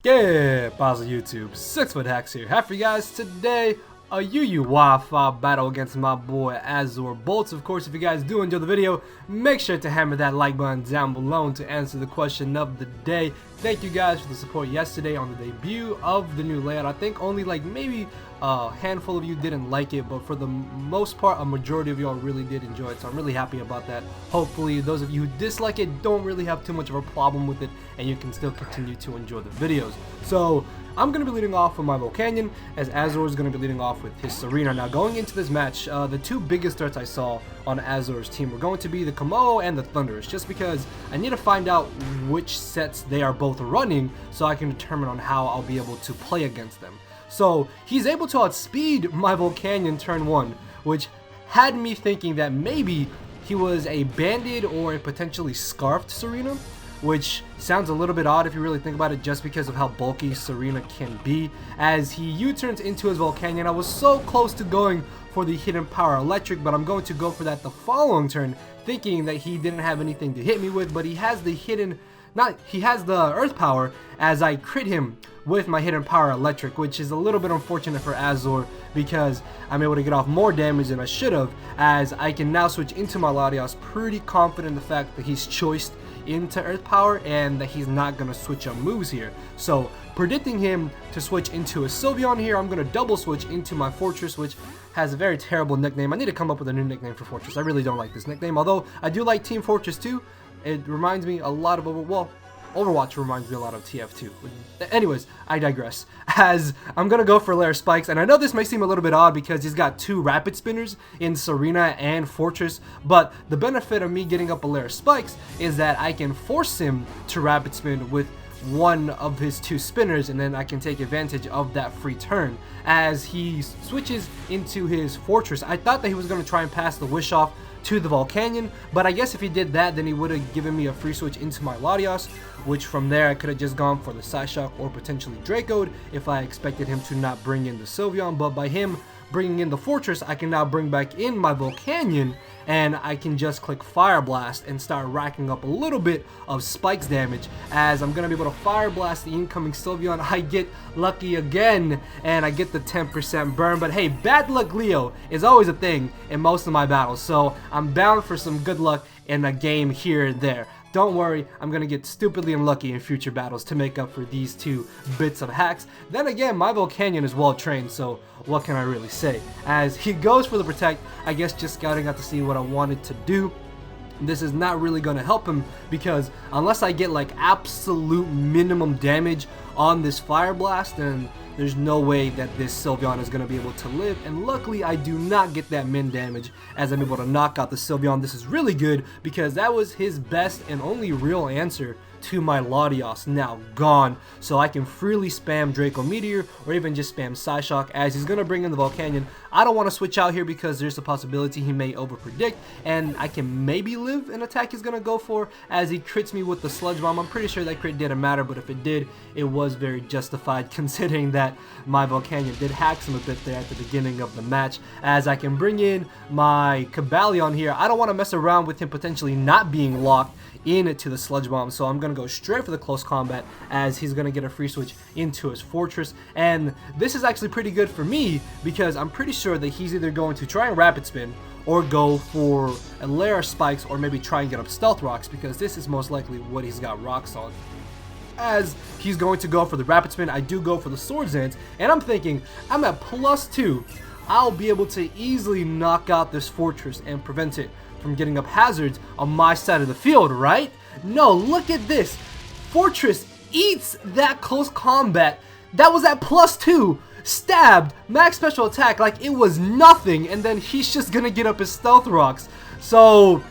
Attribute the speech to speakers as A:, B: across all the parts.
A: Yeah, Basel YouTube, 6fthax here. Have for you guys today a Wi-Fi battle against my boy Azure Bolts. Of course, if you guys do enjoy the video, make sure to hammer that like button down below to answer the question of the day. Thank you guys for the support yesterday on the debut of the new layout. I think only like maybe a handful of you didn't like it, but for the most part, a majority of y'all really did enjoy it, so I'm really happy about that. Hopefully, those of you who dislike it don't really have too much of a problem with it, and you can still continue to enjoy the videos. So, I'm going to be leading off with my Volcanion, as Azure is going to be leading off with his Serena. Now, going into this match, the two biggest threats I saw on Azure's team were going to be the Komodo and the Thunderous, just because I need to find out which sets they are both running so I can determine on how I'll be able to play against them. So he's able to outspeed my Volcanion turn 1, which had me thinking that maybe he was a banded or a potentially scarfed Serena, which sounds a little bit odd if you really think about it, just because of how bulky Serena can be. As he U-turns into his Volcanion, I was so close to going for the hidden power electric, but I'm going to go for that the following turn, thinking that he didn't have anything to hit me with, but he has the he has the earth power, as I crit him with my hidden power electric, which is a little bit unfortunate for Azure because I'm able to get off more damage than I should have, as I can now switch into my Latios, pretty confident in the fact that he's choiced into earth power and that he's not going to switch up moves here. So predicting him to switch into a Sylveon here, I'm going to double switch into my Fortress, which has a very terrible nickname. I need to come up with a new nickname for Fortress. I really don't like this nickname, although I do like Team Fortress 2. It reminds me a lot of Overwatch reminds me a lot of TF2. Anyways, I digress. As I'm going to go for Lair Spikes, and I know this may seem a little bit odd because he's got two Rapid Spinners in Serena and Fortress, but the benefit of me getting up a Lair Spikes is that I can force him to Rapid Spin with one of his two spinners, and then I can take advantage of that free turn. As he switches into his Fortress, I thought that he was going to try and pass the Wish off to the Volcanion, but I guess if he did that, then he would have given me a free switch into my Latios, which from there I could have just gone for the Psyshock or potentially Draco'd if I expected him to not bring in the Sylveon. But by him bringing in the Fortress, I can now bring back in my Volcanion, and I can just click Fire Blast and start racking up a little bit of Spikes damage, as I'm going to be able to Fire Blast the incoming Sylveon. I get lucky again, and I get the 10% burn, but hey, bad luck Leo is always a thing in most of my battles, so I'm bound for some good luck in a game here and there. Don't worry, I'm going to get stupidly unlucky in future battles to make up for these two bits of hacks. Then again, my Volcanion is well trained, so what can I really say? As he goes for the Protect, I guess just scouting out to see what I wanted to do. This is not really going to help him because unless I get like absolute minimum damage on this Fire Blast, then there's no way that this Sylveon is going to be able to live, and luckily I do not get that min damage as I'm able to knock out the Sylveon. This is really good because that was his best and only real answer to my Latios, now gone, so I can freely spam Draco Meteor or even just spam Psyshock, as he's going to bring in the Volcanion. I don't want to switch out here because there's a possibility he may overpredict, and I can maybe live an attack he's going to go for, as he crits me with the Sludge Bomb. I'm pretty sure that crit didn't matter, but if it did, it was very justified considering that my Volcanion did hack him a bit there at the beginning of the match. As I can bring in my Cobalion here, I don't want to mess around with him potentially not being locked into the Sludge Bomb, so I'm going to go straight for the close combat, as he's going to get a free switch into his Fortress. And this is actually pretty good for me because I'm pretty sure that he's either going to try and Rapid Spin or go for a Lair Spikes, or maybe try and get up Stealth Rocks, because this is most likely what he's got rocks on. As he's going to go for the Rapid Spin, I do go for the Swords Dance, and I'm thinking I'm at +2. I'll be able to easily knock out this Fortress and prevent it from getting up hazards on my side of the field, right? No, look at this. Fortress eats that close combat. That was at +2. Stabbed, max special attack like it was nothing, and then he's just gonna get up his Stealth Rocks. So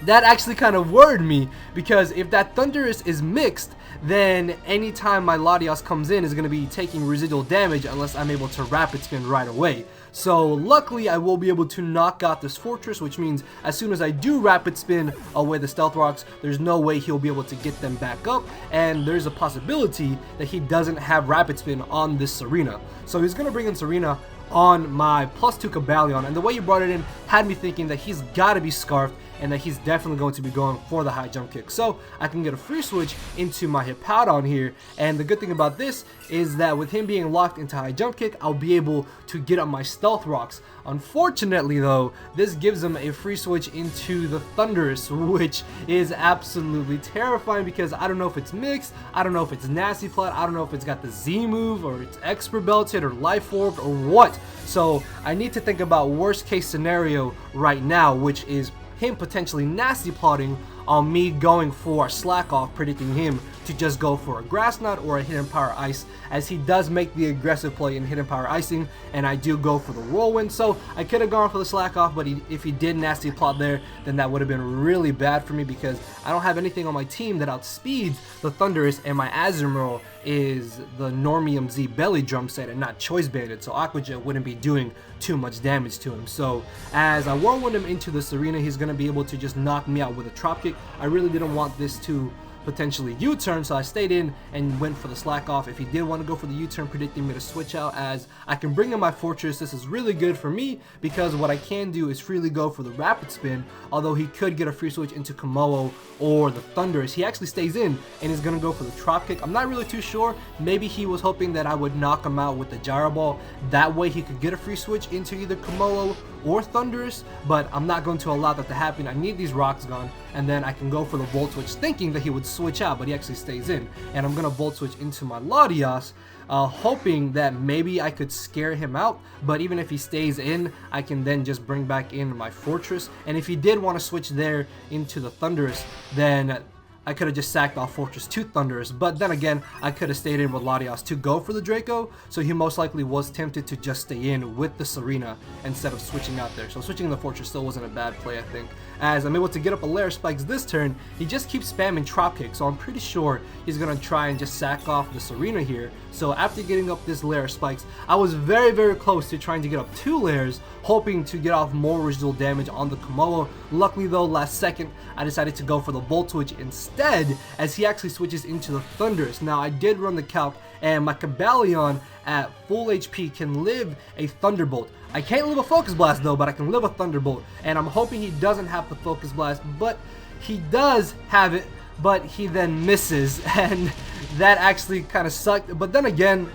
A: that actually kind of worried me, because if that Thunderous is mixed, then anytime my Latios comes in is going to be taking residual damage unless I'm able to Rapid Spin right away. So luckily I will be able to knock out this Fortress, which means as soon as I do Rapid Spin away the Stealth Rocks, there's no way he'll be able to get them back up, and there's a possibility that he doesn't have Rapid Spin on this Serena. So he's going to bring in Serena on my +2 Cobalion, and the way you brought it in had me thinking that he's got to be scarfed, and that he's definitely going to be going for the high jump kick. So I can get a free switch into my Hippowdon here, and the good thing about this is that with him being locked into high jump kick, I'll be able to get up my stealth rocks. Unfortunately though, this gives him a free switch into the Thunderous, which is absolutely terrifying because I don't know if it's mixed, I don't know if it's nasty plot, I don't know if it's got the Z move or it's expert belted or life orbed or what. So I need to think about worst case scenario right now, which is him potentially nasty plotting on me going for a slack off, predicting him to just go for a grass knot or a hidden power ice, as he does make the aggressive play in hidden power icing, and I do go for the whirlwind. So I could have gone for the slack off, but if he did nasty plot there, then that would have been really bad for me because I don't have anything on my team that outspeeds the Thunderous, and my Azure is the Normium Z belly drum set and not choice banded, so Aqua Jet wouldn't be doing too much damage to him. So as I whirlwind him into this arena, he's going to be able to just knock me out with a drop kick. I really didn't want this to potentially U-turn, so I stayed in and went for the slack off. If he did want to go for the U-turn, predicting me to switch out, as I can bring in my fortress. This is really good for me because what I can do is freely go for the rapid spin, although he could get a free switch into Komodo or the Thunderous. He actually stays in and is going to go for the drop kick. I'm not really too sure. Maybe he was hoping that I would knock him out with the gyro ball. That way he could get a free switch into either Komodo or Thunderous, but I'm not going to allow that to happen. I need these rocks gone, and then I can go for the Volt Switch, thinking that he would switch out, but he actually stays in. And I'm going to Volt Switch into my Latias, hoping that maybe I could scare him out, but even if he stays in, I can then just bring back in my Fortress. And if he did want to switch there into the Thunderous, then I could have just sacked off Fortress to Thunderous, but then again, I could have stayed in with Latias to go for the Draco, so he most likely was tempted to just stay in with the Serena instead of switching out there. So switching the Fortress still wasn't a bad play, I think. As I'm able to get up a Lair Spikes this turn, he just keeps spamming Drop Kick, so I'm pretty sure he's going to try and just sack off the Serena here. So after getting up this Lair Spikes, I was very, very close to trying to get up 2 layers, hoping to get off more residual damage on the Komodo. Luckily though, last second, I decided to go for the Volt Switch instead, as he actually switches into the Thunderous. Now I did run the calc, and my Cobalion at full HP can live a Thunderbolt. I can't live a Focus Blast though, but I can live a Thunderbolt, and I'm hoping he doesn't have the Focus Blast, but he does have it, but he then misses, and that actually kind of sucked. But then again,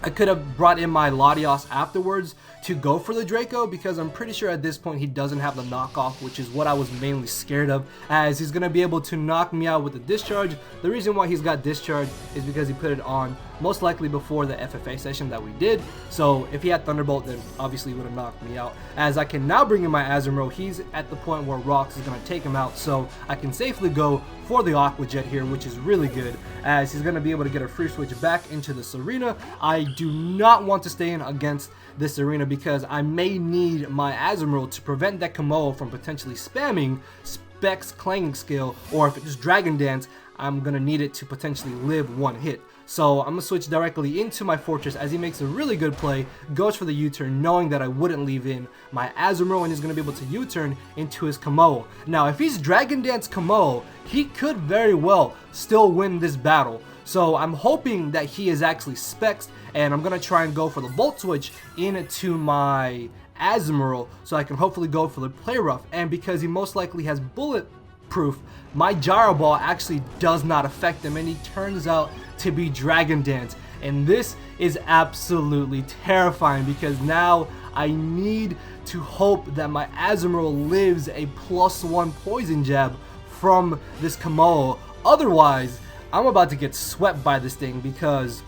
A: I could have brought in my Latias afterwards to go for the Draco, because I'm pretty sure at this point he doesn't have the knockoff, which is what I was mainly scared of, as he's going to be able to knock me out with the Discharge. The reason why he's got Discharge is because he put it on most likely before the FFA session that we did, so if he had Thunderbolt, then obviously he would have knocked me out. As I can now bring in my Azure, he's at the point where Rocks is going to take him out, so I can safely go for the Aqua Jet here, which is really good, as he's going to be able to get a free switch back into this arena. I do not want to stay in against this arena because I may need my Azure to prevent that Komodo from potentially spamming Specs Clanging Skill, or if it's Dragon Dance, I'm going to need it to potentially live one hit. So I'm going to switch directly into my Fortress as he makes a really good play, goes for the U-turn, knowing that I wouldn't leave in my Azure, and he's going to be able to U-turn into his Komodo. Now, if he's Dragon Dance Komodo, he could very well still win this battle. So I'm hoping that he is actually Specs, and I'm going to try and go for the Volt Switch into my Azure, so I can hopefully go for the Play Rough. And because he most likely has Bulletproof, my Gyro Ball actually does not affect him, and he turns out to be Dragon Dance. And this is absolutely terrifying, because now I need to hope that my Azure lives a +1 Poison Jab from this Komodo. Otherwise, I'm about to get swept by this thing, because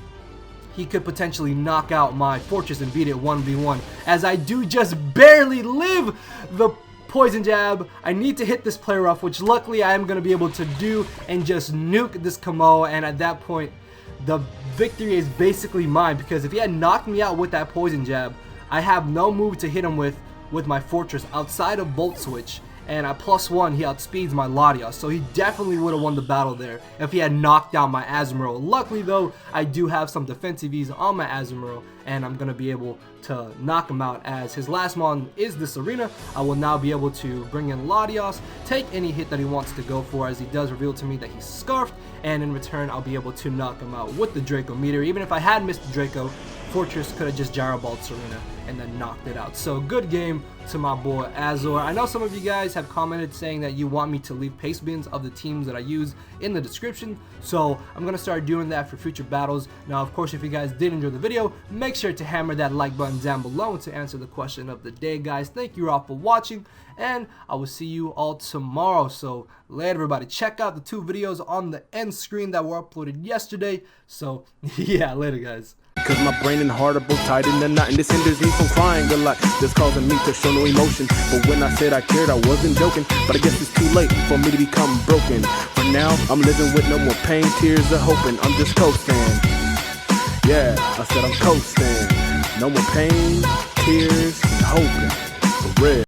A: he could potentially knock out my Fortress and beat it 1v1, as I do just barely live the Poison Jab. I need to hit this Play Rough, which luckily I am going to be able to do, and just nuke this Komodo, and at that point, the victory is basically mine, because if he had knocked me out with that Poison Jab, I have no move to hit him with my Fortress outside of Volt Switch, and at +1 he outspeeds my Latias, so he definitely would have won the battle there if he had knocked out my Azure. Luckily though, I do have some defensive ease on my Azure, and I'm going to be able to knock him out, as his last mon is this arena. I will now be able to bring in Latias, take any hit that he wants to go for, as he does reveal to me that he's Scarfed, and in return I'll be able to knock him out with the Draco Meteor. Even if I had missed the Draco, Fortress could have just gyro balled Serena and then knocked it out. So good game to my boy Azure. I know some of you guys have commented saying that you want me to leave Pastebins of the teams that I use in the description, so I'm gonna start doing that for future battles. Now of course, if you guys did enjoy the video, make sure to hammer that like button down below to answer the question of the day, guys. Thank you all for watching, and I will see you all tomorrow. So later everybody, check out the 2 videos on the end screen that were uploaded yesterday. So yeah, later guys.
B: Cause my brain and heart are both tied in a knot, and this hinders me from crying a lot. This causing me to show no emotion. But when I said I cared, I wasn't joking. But I guess it's too late for me to become broken. For now, I'm living with no more pain, tears, or hoping. I'm just coasting. Yeah, I said I'm coasting. No more pain, tears, and hoping. For real.